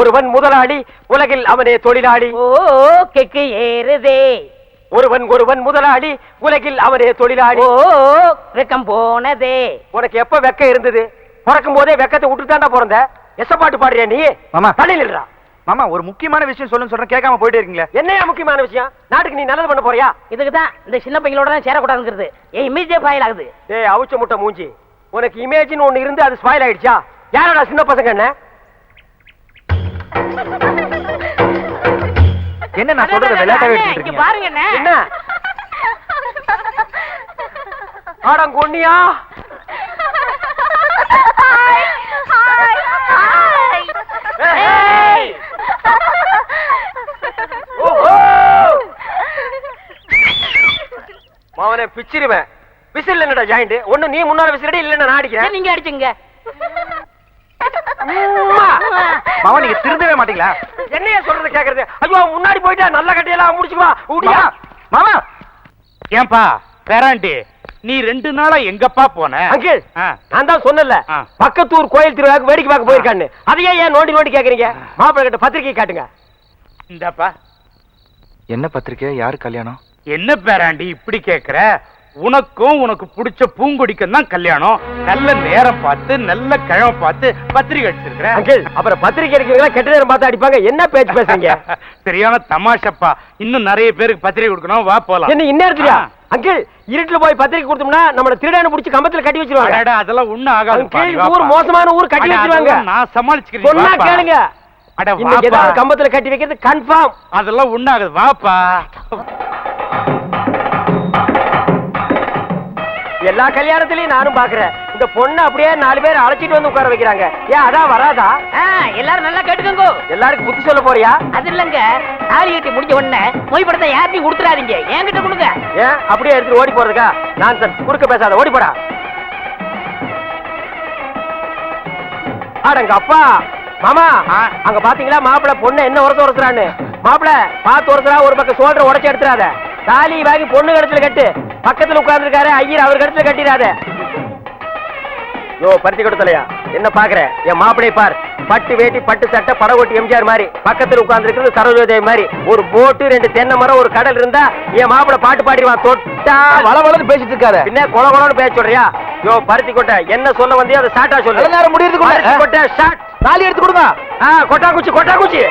ஒருவன் முதலாளி, உலகில் அவனே தொழிலாளி. ஓ கெக்கு ஏறுதே. ஒருவன் முதலாளி, உலகில் அவனே தொழிலாளி. ஓ வெக்கம் போனதே. உனக்கு எப்ப வெக்க இருந்தது? பிறக்கும் போதே வெக்கத்தை விட்டுட்டாண்டா பிறந்த. எசப்பாட்டு பாடுறியா நீ? மாமா தள்ளிடுறா. மாமா ஒரு முக்கியமான விஷயம் சொல்றேன் கேட்காம போயிட்டே இருக்கீங்களே. என்னையா முக்கியமான விஷயம்? நாட்டுக்கு நீ நல்லது பண்ண போறியா? இதுக்குதான் இந்த சின்ன பையனோட தான் சேரக்கூடாதுங்கிறது. ஏன் இமேஜே ஃபைல் ஆகுது. டேய் அவுச்ச முட்டை மூஞ்சி, உனக்கு இமேஜ்னு ஒண்ணு இருந்து அது ஸ்பாயில் ஆயிடுச்சா? யாரோட சின்ன பசங்க? என்ன நான் சொல்றது விளையாட்டாவே எடுத்துட்டு இருக்கீங்க. பாருங்க என்ன ஆடங்கொன்னியா? மாவனே பிச்சிருவேன். விசில் என்னடா ஜாயிண்ட்? ஒண்ணு நீ முன்னால விசிலடி, இல்லன்னா நான் அடிக்கிறேன். நீங்க அடிச்சுங்க. மாமா நீங்க திருந்தவே மாட்டீங்களா? என்னைய சொல்றது கேக்குறது? ஐயோ முன்னாடி போயிட்டா நல்ல கட்டையெல்லாம் முடிச்சுக்குவா. ஊடியா மாமா. ஏன்பா பேராண்டி, நீ 2 நாளா எங்கப்பா போன? அங்கிள், ஆ. நான் தான் சொன்னல ஆ. பக்கத்தூர் கோயில் திருவிழாக்கு வேடிக்கை பார்க்க போயிருக்கான்னு. அதையே ஏன் நோண்டி கேக்குறீங்க? மாப்பிள்ளை கிட்ட பத்திரிக்கை காட்டுங்க. இந்தப்பா. என்ன பத்திரிக்கை? யாரு கல்யாணம்? என்ன பேராண்டி இப்படி கேக்குற? உனக்கும் உனக்கு பிடிச்ச பூங்கொடிக்கும் தான் கல்யாணம். நல்ல நேரம் பார்த்து நல்ல கிழமை பார்த்து பத்திரிக்கை அடிச்சிருக்கிறேன். அங்கிள், அப்புறம் பத்திரிக்கை அடிக்கிறீங்களா? கெட்ட நேரம் பார்த்து அடிப்பாங்க. என்ன பேச்சு பேசுறீங்க? சரியான தமாஷப்பா. இன்னும் நிறைய பேருக்கு பத்திரிக்கை கொடுக்கணும். வா போலாம். என்ன இந்நேரத்துலயா? அங்கிள், இருட்டுல போய் பத்திரிக்கை கொடுத்தோம்னா நம்மள திருடான புடிச்சு கம்பத்துல கட்டி வச்சிருவாங்க. அடடா, அதெல்லாம் ஒண்ணும் ஆகாது. அங்கிள், ஊர் மோசமான ஊர், கட்டி வச்சிருவாங்க. நான் சமாளிச்சுக்கிறேன். சொன்னா வாப்பா. கேளுங்க. அட இன்னைக்கு வாப்பா. ஏதாவது கம்பத்துல கட்டி வைக்கிறது கன்ஃபார்ம். அதெல்லாம் ஒண்ணாகுது. வாப்பா. எல்லா கல்யாணத்திலயும் நானும் பாக்குறேன். இந்த பொண்ணு அப்படியே 4 பேர் அழைச்சிட்டு வந்து உட்கார வைக்கிறாங்க. ஏன் அதான் வராதா? எல்லாரும் நல்லா கேட்டுக்கோங்க. எல்லாருக்கும் புத்தி சொல்ல போறியா? அது இல்லங்க, தாலி கட்டி முடிஞ்ச உடனே மொய் படத்தை யார்ட்டையும் கொடுத்துறாதீங்க. என்கிட்ட கொடுங்க. ஏன் அப்படியே எடுத்து ஓடி போறதுக்கா? நான் குறுக்க பேசாத, ஓடி போடா. ஆடங்க அப்பா. மாமா, அங்க பாத்தீங்களா மாப்பிள்ள பொண்ணு என்ன உரசுறான்னு? மாப்பிள்ள பார்த்து உரசுறா, ஒரு பக்கம் சோல்டர் உடச்சு எடுத்துறாத. தாலி வாங்கி பொண்ணு கழுத்துல கட்டு. பக்கத்துல உட்கார்ந்து இருக்காரு ஐயர், அவர் கழுத்துல கட்டிடாத. யோ பருத்தி கொடுத்தலையா என்ன பாக்குற? என் மாப்பிளை பார். பட்டு வேட்டி பட்டு சட்டை படகோட்டி எம்ஜிஆர் மாதிரி. பக்கத்துல உட்கார்ந்து இருக்கிறது சரோஜதேவி மாதிரி. ஒரு போட்டு 2 தென்னை மரம் ஒரு கடல் இருந்தா என் மாப்பிளை பாட்டு பாடிடுவான். தொட்டா வளவளன்னு பேசிட்டு இருக்காரு. பின்ன கொலகொலன்னு பேச சொல்றியா? யோ பருத்தி கொட்டை, என்ன சொல்ல வந்தியோ அதை ஷார்ட்டா சொல்லு. நேரம் முடியுது. கொட்டை ஷார்ட். தாலி எடுத்து கொடுங்க. கொட்டா குச்சி.